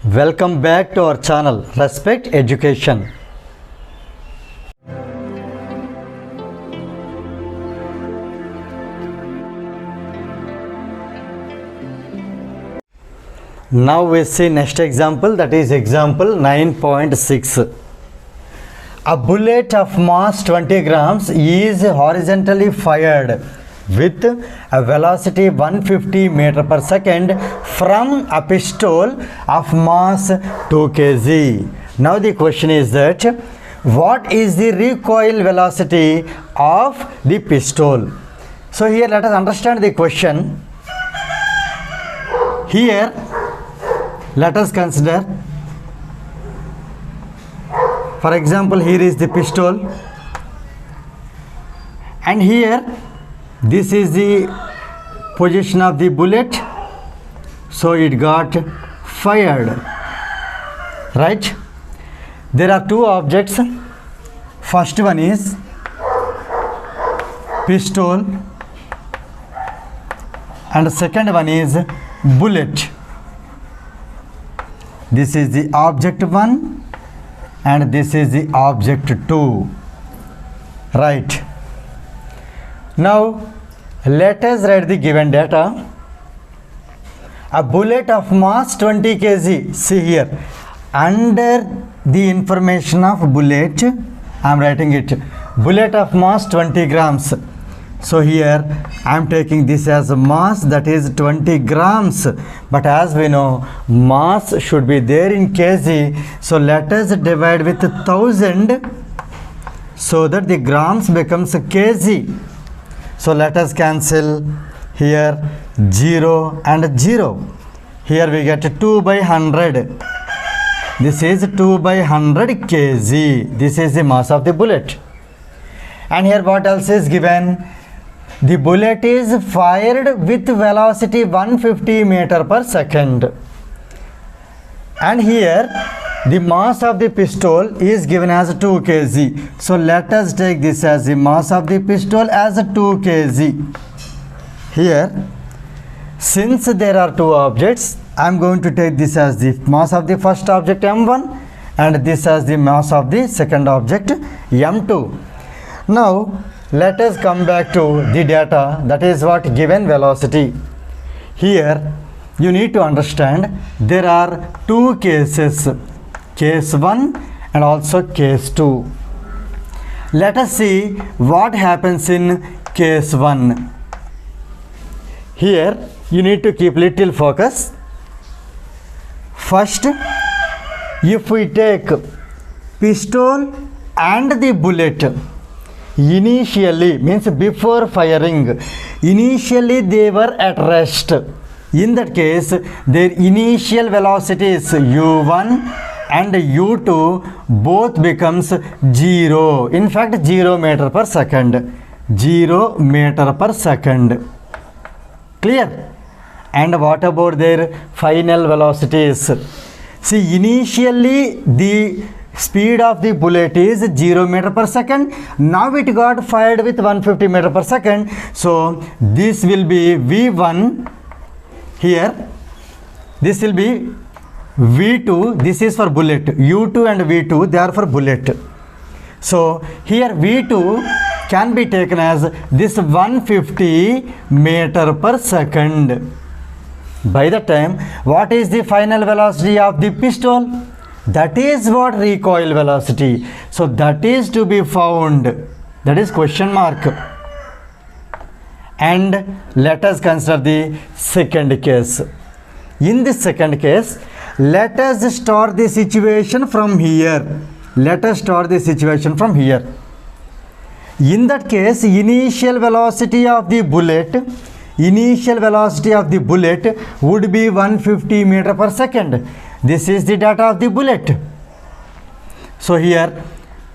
Welcome back to our channel Respect Education. Now we see next example, that is example 9.6. A bullet of mass 20 grams is horizontally fired with a velocity 150 meter per second from a pistol of mass 2 kg. Now the question is that what is the recoil velocity of the pistol? So here let us understand the question. Here let us consider, for example, here is the pistol and here this is the position of the bullet, so it got fired, right? There are two objects. First one is pistol and second one is bullet. This is the object 1 and this is the object 2, right? Now let us write the given data. A bullet of mass 20 kg, see here, under the information of bullet I am writing it, bullet of mass 20 grams. So here I am taking this as a mass, that is 20 grams, but as we know mass should be there in kg, so let us divide with 1000 so that the grams becomes kg. So let us cancel here 0 and 0. Here we get 2 by 100. This is 2 by 100 kg. This is the mass of the bullet. And here what else is given? The bullet is fired with velocity 150 meter per second. And here the mass of the pistol is given as 2 kg. So let us take this as the mass of the pistol as 2 kg. Here, since there are two objects, I am going to take this as the mass of the first object m1 and this as the mass of the second object m2. Now let us come back to the data, that is what given velocity. Here you need to understand there are two cases, case 1 and also case 2. Let us see what happens in case 1. Here you need to keep little focus. First, if we take pistol and the bullet, initially means before firing, initially they were at rest. In that case their initial velocity is u1 and u2 both becomes 0. In fact 0 meter per second. 0 meter per second. Clear? And what about their final velocities? See, initially the speed of the bullet is 0 meter per second. Now it got fired with 150 meter per second. So this will be v1 here. This will be v2. This is for bullet. u2 and v2 they are for bullet. So here v2 can be taken as this 150 meter per second. By the time, what is the final velocity of the pistol? That is what recoil velocity. So that is to be found. That is question mark. And let us consider the second case. In this second case, let us start the situation from here. Let us start the situation from here. In that case, initial velocity of the bullet would be 150 meter per second. This is the data of the bullet. So here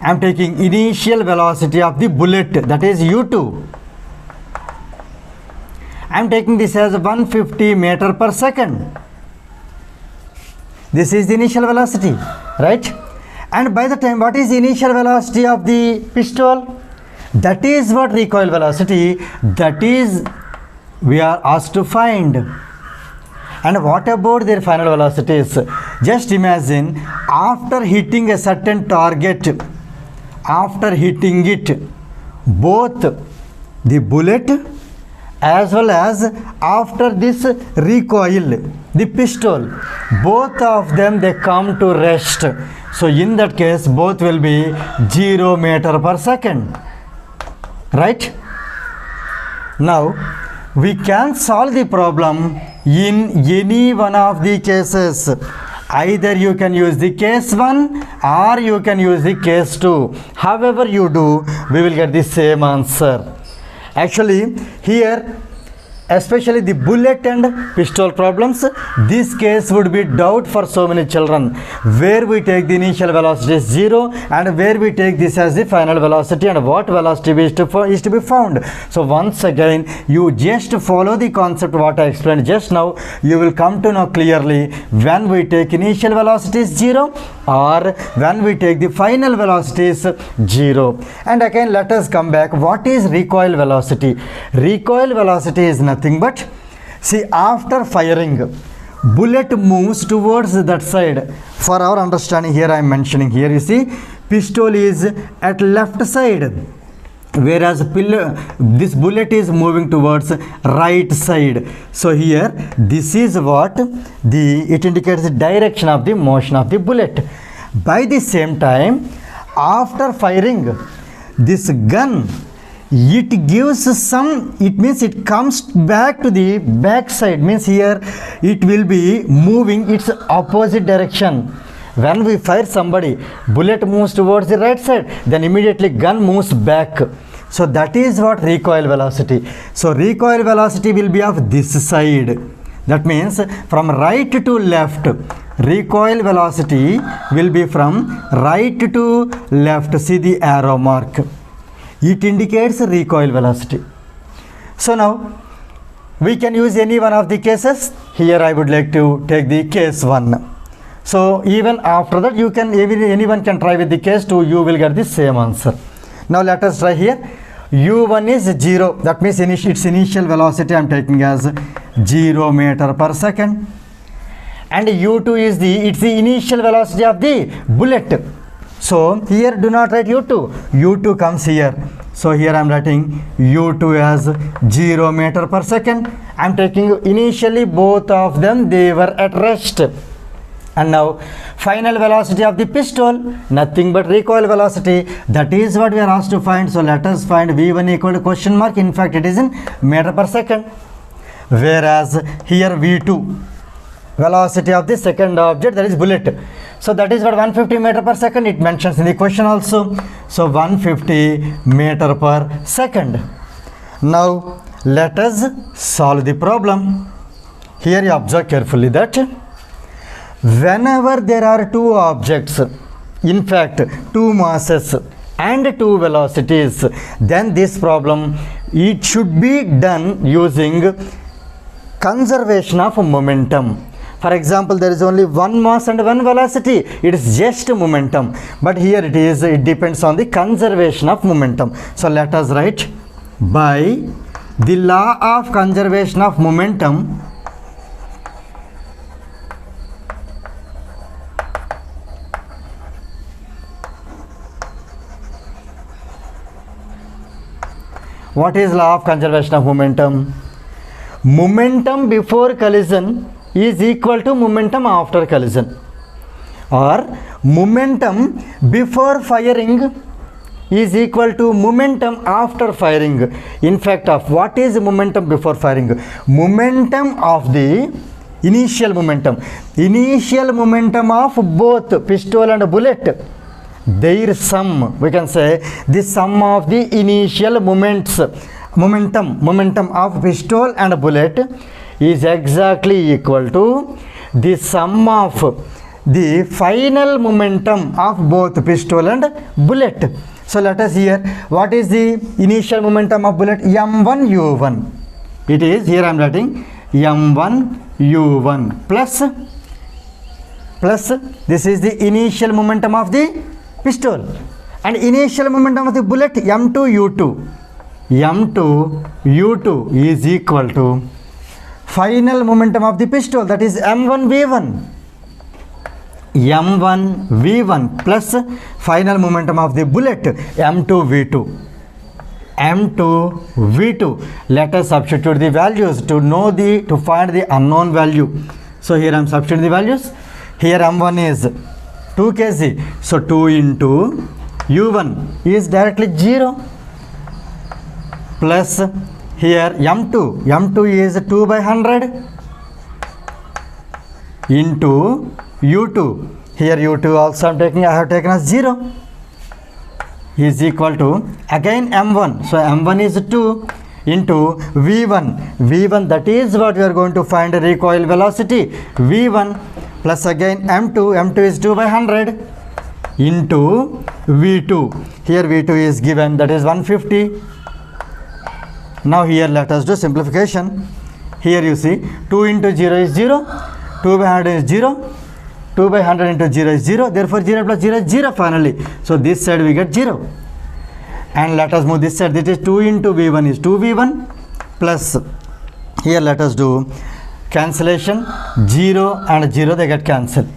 I am taking initial velocity of the bullet, that is u2. I am taking this as 150 meter per second. This is the initial velocity, right? And by the time, what is the initial velocity of the pistol? That is what recoil velocity, that is we are asked to find. And what about their final velocities? Just imagine, after hitting a certain target, after hitting it, both the bullet as well as after this recoil, the pistol, both of them they come to rest. So in that case, both will be 0 meter per second, right? Now we can solve the problem in any one of the cases. Either you can use the case 1 or you can use the case 2. However you do, we will get the same answer. Actually here, especially the bullet and pistol problems, this case would be doubt for so many children, where we take the initial velocity as 0 and where we take this as the final velocity and what velocity is to be found. So once again, you just follow the concept what I explained just now. You will come to know clearly when we take initial velocity is 0 or when we take the final velocity is 0. And again, let us come back. What is recoil velocity? Recoil velocity is nothing but, see, after firing, bullet moves towards that side. For our understanding here, I am mentioning here, you see, pistol is at left side, whereas this bullet is moving towards right side. So here, this is what it indicates the direction of the motion of the bullet. By the same time, after firing, this gun, it gives some, it means it comes back to the back side, means here it will be moving its opposite direction. When we fire somebody, bullet moves towards the right side, then immediately gun moves back. So that is what recoil velocity. So recoil velocity will be of this side. That means from right to left, recoil velocity will be from right to left. See the arrow mark. It indicates recoil velocity. So now we can use any one of the cases. Here I would like to take the case 1. So even after that, you can, anyone can try with the case 2, you will get the same answer. Now let us try here. U1 is 0, that means its initial velocity I am taking as 0 meter per second. And U2 is its the initial velocity of the bullet. So here do not write U2, U2 comes here. So here I am writing U2 as 0 meter per second. I am taking initially both of them, they were at rest. And now final velocity of the pistol, nothing but recoil velocity. That is what we are asked to find. So let us find V1 equal to question mark. In fact, it is in meter per second. Whereas here V2, velocity of the second object, that is bullet. So that is what 150 meter per second, it mentions in the question also. So 150 meter per second. Now let us solve the problem. Here you observe carefully that whenever there are two objects, in fact two masses and two velocities, then this problem, it should be done using conservation of momentum. For example, there is only one mass and one velocity, it is just momentum. But here it depends on the conservation of momentum. So let us write, by the law of conservation of momentum, what is law of conservation of momentum? Momentum before collision is equal to momentum after collision, or momentum before firing is equal to momentum after firing. In fact, what is momentum before firing? Momentum of the initial momentum of both pistol and bullet, their sum, we can say the sum of the initial momentum of pistol and bullet is exactly equal to the sum of the final momentum of both pistol and bullet. So let us hear, what is the initial momentum of bullet? m1 u1. It is, here I am writing m1 u1 plus this is the initial momentum of the pistol, and initial momentum of the bullet m2 u2 is equal to final momentum of the pistol, that is m1v1. m1v1 plus final momentum of the bullet m2v2. m2v2. Let us substitute the values to find the unknown value. So here I am substituting the values. Here m1 is 2 kg, so 2 into u1 is directly 0, plus here m2 is 2 by 100 into u2, here u2 also I have taken as 0, is equal to again m1, so m1 is 2 into v1, that is what we are going to find recoil velocity, v1 plus again m2 is 2 by 100 into v2, here v2 is given, that is 150. Now here let us do simplification. Here you see 2 into 0 is 0, 2 by 100 is 0, 2 by 100 into 0 is 0, therefore 0 plus 0 is 0 finally. So this side we get 0. And let us move this side, that is 2 into v1 is 2v1 plus, here let us do cancellation, 0 and 0 they get cancelled.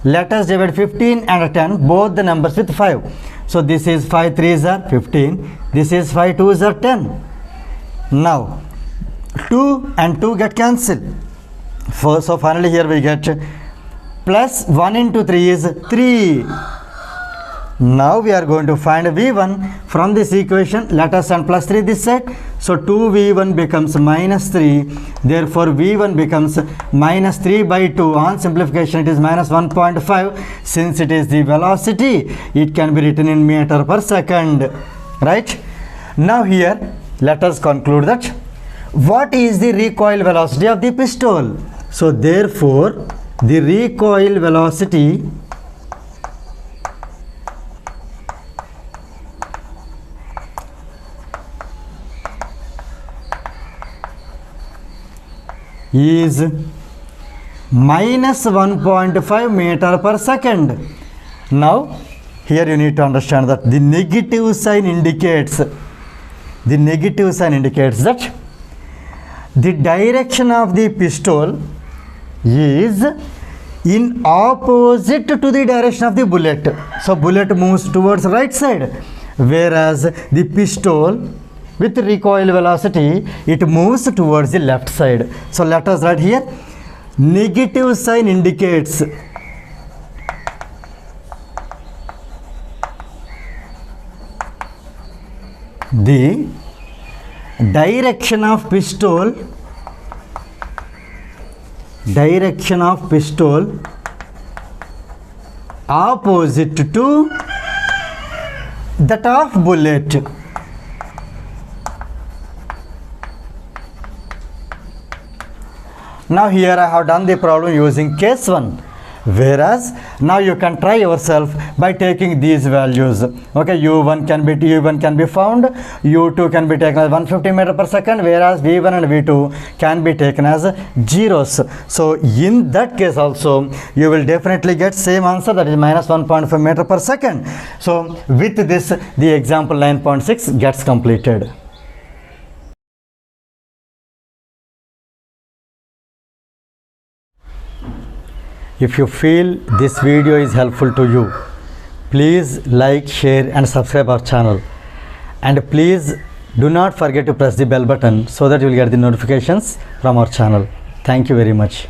Let us divide 15 and 10, both the numbers with 5. So this is 5 3s are 15, this is 5 2s are 10. Now 2 and 2 get cancelled. So finally here we get plus 1 into 3 is 3. Now we are going to find v1 from this equation. Let us send plus 3 this side. So 2v1 becomes minus 3. Therefore v1 becomes minus 3 by 2. On simplification it is minus 1.5. Since it is the velocity, it can be written in meter per second. Right? Now here let us conclude that what is the recoil velocity of the pistol? So therefore the recoil velocity is minus 1.5 meter per second. Now here you need to understand that the negative sign indicates that the direction of the pistol is in opposite to the direction of the bullet. So bullet moves towards right side, whereas the pistol with recoil velocity it moves towards the left side. So let us write here, negative sign indicates the direction of pistol opposite to that of bullet. Now here I have done the problem using case 1, whereas now you can try yourself by taking these values. Okay, u1 can be found, u2 can be taken as 150 meter per second, whereas v1 and v2 can be taken as zeros. So in that case also you will definitely get same answer, that is minus 1.5 meter per second. So with this the example 9.6 gets completed. If you feel this video is helpful to you, please like, share and subscribe our channel. And please do not forget to press the bell button so that you will get the notifications from our channel. Thank you very much.